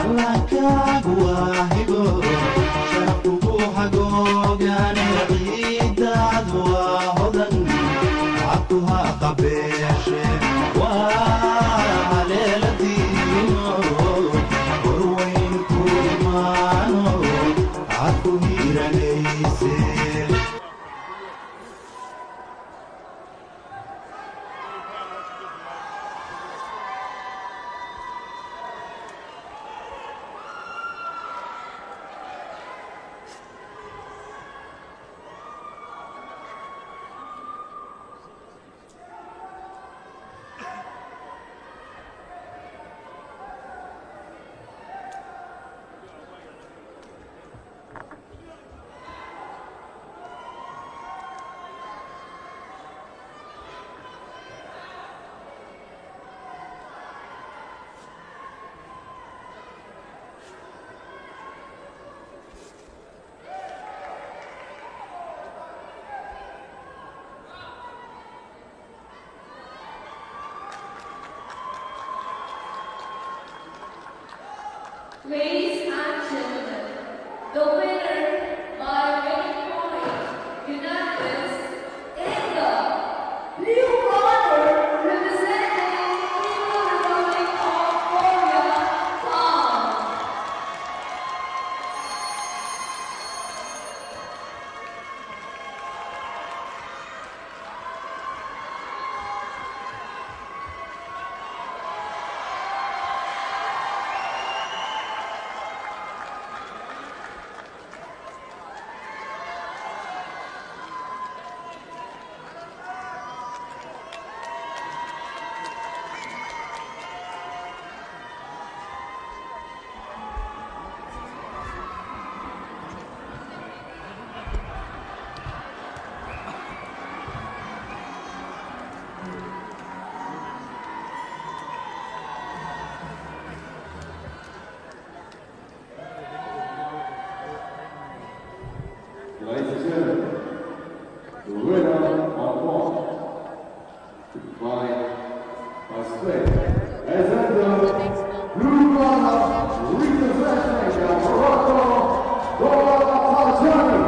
calankaagu waa hibo sharafkugu xagoogaane ciidaad waa hodan cabkuha qabeeshe waa haleeladiino horweyn ku imaano cadku hiiranayse Ladies and gentlemen, the winner by winning point, unanimous, in the blue corner, representing People Republic of Korea, Khan. Ladies and gentlemen, the winner of one by split is at the blue corner representing Morocco, Dora Al-Jani.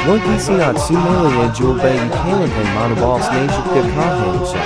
Wag isinat sumali e julbe kalan manabals nation kakahin siya.